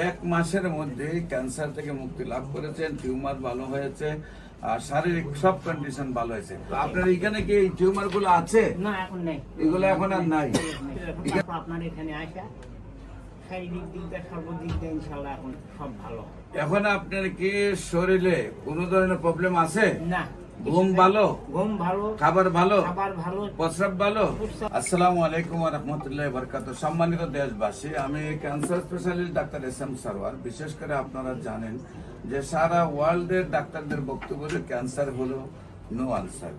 এক মাসের মধ্যে ক্যান্সার থেকে মুক্তি লাভ করেছেন, টিউমার ভালো হয়েছে আর শারীরিক সব কন্ডিশন ভালো হয়েছে। আপনার এখানে কি এই টিউমার গুলো আছে? না, এখন নেই, এগুলো এখন আর নাই। এখন আপনার এখানে আসা শারীরিক দিক দিয়ে সর্বদিক দিয়ে ইনশাআল্লাহ এখন সব ভালো। এখন আপনার কি শরীরে কোনো ধরনের প্রবলেম আছে? না, ঘুম ভালো, খাবার ভালো, প্রস্রাব ভালো। আসসালামু আলাইকুম ওয়া রাহমাতুল্লাহি ওয়া বারাকাতুহু। সম্মানিত দেশবাসী, আমি cancer specialist doctor SM. Sarwar. বিশেষ করে আপনারা জানেন যে সারা ওয়ার্ল্ডের ডাক্তারদের বক্তব্য যে ক্যান্সার হলো no answer.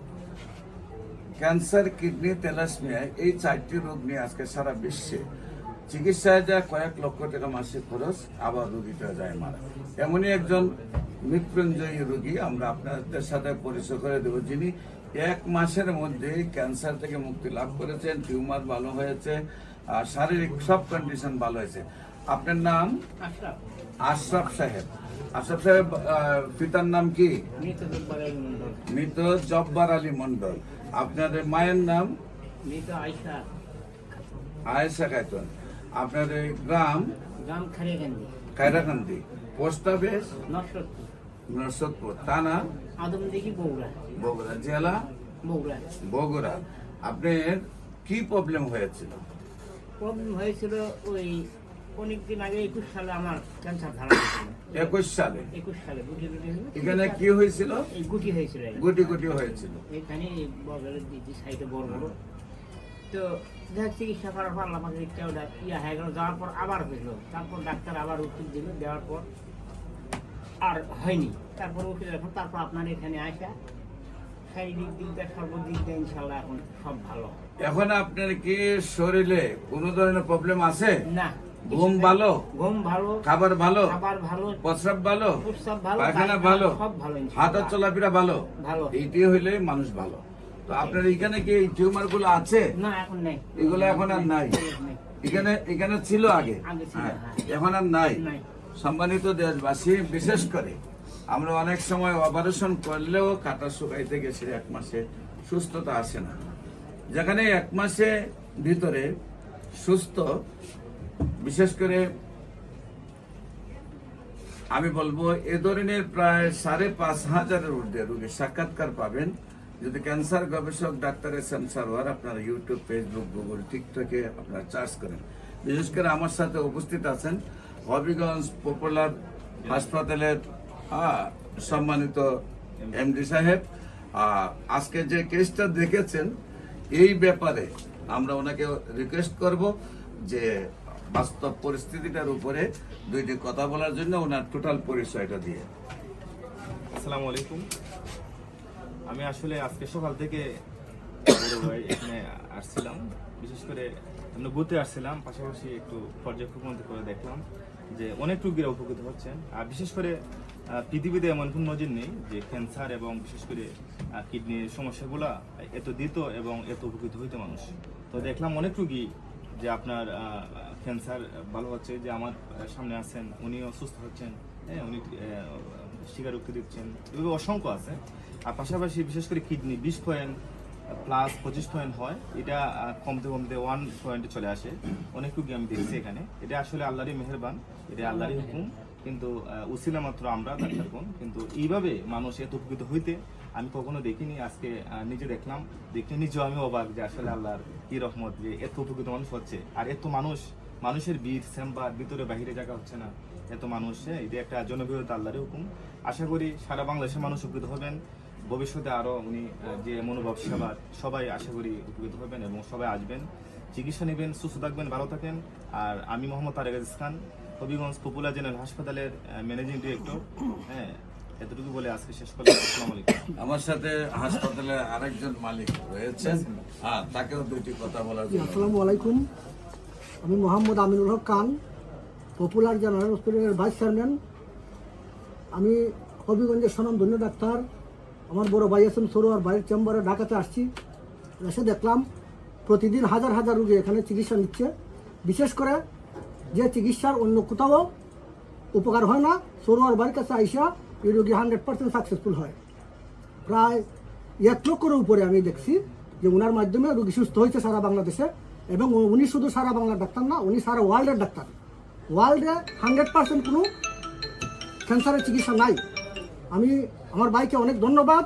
Cancer, kidney, thalassemia এই 4টি রোগ নিয়ে আজকে সারা বিশ্বে চিকিৎসায় যায় কয়েক লক্ষ টাকা মাসিক খরচ, আবার রোগীটা যায় মারা। এমনই একজন মৃত্যুঞ্জয়ী রোগী আমরা আপনাদের সাথে পরিচয় করে দেব, যিনি এক মাসের মধ্যে ক্যান্সার থেকে মুক্তি লাভ করেছেন, টিউমার ভালো হয়েছে আর শারীরিক সব কন্ডিশন ভালো হয়েছে। আপনার নাম? আশরাফ সাহেব। আশরাফ সাহেব, পিতার নাম কি? মৃত জব্বার আলী মন্ডল। আপনার মায়ের নাম? আয়েশা খাতুন। আপনার গ্রাম? খায়রাকান্দি। Post office? নরসদপুর। থানা? বগুড়া। জেলা? বগুড়া। আপনার কি প্রবলেম হয়েছিল? ওই অনেকদিন আগে 21 সালে আমার ক্যান্সার ধরা পড়েছিল। 21 সালে? এখানে কি হয়েছিল? গুটি হয়েছিল। গুটি হয়েছিল এখানে বগলের দিকে সাইডে বড় বড়। তো চিকিৎসা করার পর আল্লাহ পাকের ইচ্ছা ওটা হয়ে গেল। যাওয়ার পর আবার হইল, তারপর ডাক্তার আবার ওষুধ দিল, দেওয়ার পর আর হয়নি। তারপর ওষুধ এখন তারপর আপনার এখানে আসা শারীরিক দিক দিয়ে সর্বদিক দিয়ে ইনশাআল্লাহ এখন সব ভালো। এখন আপনার কি শরীরে কোনো ধরনের প্রবলেম আছে? না। ঘুম ভালো, খাবার ভালো, প্রস্রাব ভালো, পায়খানা ভালো, সব ভালো, হাঁটা চলাফেরা ভালো, এইটি হইলে মানুষ ভালো। তো আপনার এখানে কি এই টিউমার গুলো আছে? না, এখন নেই, এগুলো এখন আর নাই। এখানে ছিল আগে, এখন আর নাই। সম্মানিত দেশবাসী, বিশেষ করে আমরা অনেক সময় অপারেশন করলেও কাটা শুকাইতে গেছে 1 মাসে সুস্থতা আসে না। যেখানে 1 মাসে ভিতরে সুস্থ, বিশেষ করে আমি বলবো এ ধরনের প্রায় 5,500-এর ঊর্ধ্বে রোগী সাক্ষাৎকার পাবেন যদি ক্যান্সার গবেষক ডাক্তার এস.এম. সারওয়ার আপনারা ইউটিউব, ফেসবুক, গুগল, টিকটকে আপনারা সার্চ করেন। বিশেষ করে আমার সাথে উপস্থিত আছেন হবিগঞ্জ পপুলার হাসপাতালের সম্মানিত এমডি সাহেব। আজকে যে কেসটা দেখেছেন এই ব্যাপারে আমরা ওনাকে রিকোয়েস্ট করব যে বাস্তব পরিস্থিতিটার উপরে 2টি কথা বলার জন্য ওনার টোটাল পরিচয়টা দিয়ে। আসসালামু আলাইকুম। আমি আসলে আজকে সকাল থেকে এখানে আসছিলাম, বিশেষ করে আমরা ঘুরতে আসছিলাম, পাশাপাশি একটু পর্যবেক্ষণ করে দেখলাম যে অনেক রোগীরা উপকৃত হচ্ছেন। আর বিশেষ করে পৃথিবীতে এমন কোন নজির নেই যে ক্যান্সার এবং বিশেষ করে কিডনির সমস্যাগুলা এত দিত এবং এত উপকৃত হইতো মানুষ। তো দেখলাম অনেক রোগী যে আপনার ক্যান্সার ভালো হচ্ছে, যে আমার সামনে আছেন উনিও সুস্থ হচ্ছেন, হ্যাঁ, উনি স্বীকারোক্তি দিচ্ছেন, এভাবে অসংখ্য আছে। আর পাশাপাশি বিশেষ করে কিডনি 20 পয়েন্ট প্লাস 25 পয়েন্ট হয়, এটা কমতে 1 পয়েন্টে চলে আসে। অনেক রোগী আমি দেখছি এখানে। এটা আসলে আল্লাহরই মেহেরবান, এটা আল্লাহরই হুকুম, কিন্তু উসিলা মাত্র আমরা ডাক্তারগণ। কিন্তু এইভাবে মানুষ এত উপকৃত হইতে আমি কখনো দেখিনি। আজকে নিজে দেখলাম, দেখে নিজেও আমি অবাক যে আসলে আল্লাহর কি রহমত যে এত উপকৃত মানুষ হচ্ছে। আর এত মানুষের ভিড়, চেম্বার, ভিতরে বাহিরে জায়গা হচ্ছে না, এত মানুষ। এটা একটা জনবিরোধী আল্লাহরই হুকুম। আশা করি সারা বাংলাদেশের মানুষ উপকৃত হবেন। ভবিষ্যতে আরো উনি যে মনোভাব সেবার সবাই আশা করি উপকৃত হবেন এবং সবাই আসবেন, চিকিৎসা নেবেন, সুস্থ থাকবেন, ভালো থাকেন। আর আমি মোহাম্মদ তারেক আজিজ খান, হবিগঞ্জ পপুলার জেনারেল হাসপাতালের ম্যানেজিং ডিরেক্টর। হ্যাঁ, এতটুকু বলে আজকে শেষ করলাম। আসসালামু আলাইকুম। আমার সাথে হাসপাতালের আরেকজন মালিক রয়েছেন, তাকেও 2টি কথা বলার জন্য। আসসালামু আলাইকুম। আমি মোহাম্মদ আমিনুল হক খান, পপুলার জেনারেল হসপিটালের ভাইস চেয়ারম্যান। আমি হবিগঞ্জের স্বনামধন্য ডাক্তার। আমার বড় ভাই এস.এম. সারওয়ার ভাইয়ের চেম্বারে ঢাকাতে আসছি। এসে দেখলাম প্রতিদিন হাজার হাজার রোগী এখানে চিকিৎসা নিচ্ছে। বিশেষ করে যে চিকিৎসার অন্য কোথাও উপকার হয় না, সারওয়ার ভাইয়ের কাছে আইসা এই রোগী 100% সাকসেসফুল হয়। প্রায় 1 লক্ষের উপরে আমি দেখছি যে ওনার মাধ্যমে রোগী সুস্থ হয়েছে সারা বাংলাদেশে। এবং উনি শুধু সারা বাংলার ডাক্তার না, উনি সারা ওয়ার্ল্ডের ডাক্তার। ওয়ার্ল্ডে 100% কোনো ক্যান্সারের চিকিৎসা নাই। আমি আমার ভাইকে অনেক ধন্যবাদ,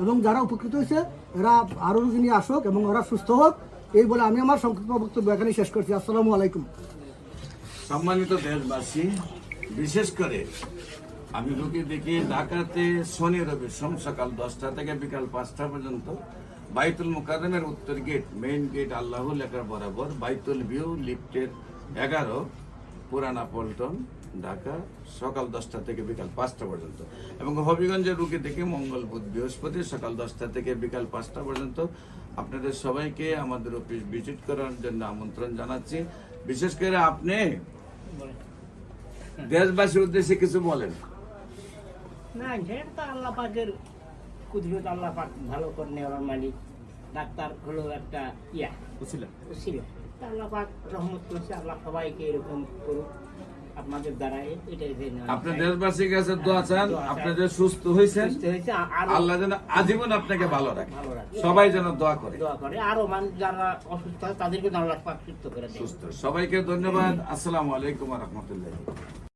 এবং যারা উপকৃত হয়েছে এরা আরও রোগী নিয়ে আসুক এবং ওরা সুস্থ হোক, এই বলে আমি আমার সংক্ষিপ্ত বক্তব্য এখানে শেষ করছি। আসসালামু আলাইকুম। সম্মানিত দেশবাসী, বিশেষ করে আমি রোগী দেখি ঢাকাতে শনি রবি সোম সকাল 10টা থেকে বিকাল 5টা পর্যন্ত বাইতুল মুকাররমের উত্তর গেট, মেইন গেট আল্লাহ লেখার বরাবর, বাইতুল ভিউ লিফটের 11, পুরানা পল্টন, ঢাকা, সকাল 10টা থেকে বিকাল 5টা পর্যন্ত। এবং হবিগঞ্জের রোগী দেখি মঙ্গল বুধ বৃহস্পতি সকাল 10টা থেকে বিকাল 5টা পর্যন্ত। আপনাদের সবাইকে আমাদের অফিস ভিজিট করার জন্য আমন্ত্রণ জানাচ্ছি। বিশেষ করে আপনি দেশবাসীর উদ্দেশ্যে কিছু বলেন। না, সেটা তো আল্লাহ পাকের কুদরত, আল্লাহ পাক ভালো করে নেওয়ার মালিক। ডাক্তার হলো একটা বুঝছিলেন? ছিল, তা আল্লাহ পাক রহমত করছে। আল্লাহ সবাইকে এরকম করুক আপনাদের দ্বারা। এটাই যে না, আপনি দেশবাসীর কাছে দোয়া চান, আপনি যে সুস্থ হয়েছেন, সুস্থ হয়েছে, আরো আল্লাহ যেন আজীবন আপনাকে ভালো রাখে। ভালো রাখে। সবাই যেন দোয়া করে। দোয়া করে আরো মানুষ যারা অসুস্থ হয় তাদেরকে আল্লাহ পাক সুস্থ করে দেয়। সুস্থ। সবাইকে ধন্যবাদ। আসসালামু আলাইকুম ওয়া রাহমাতুল্লাহ।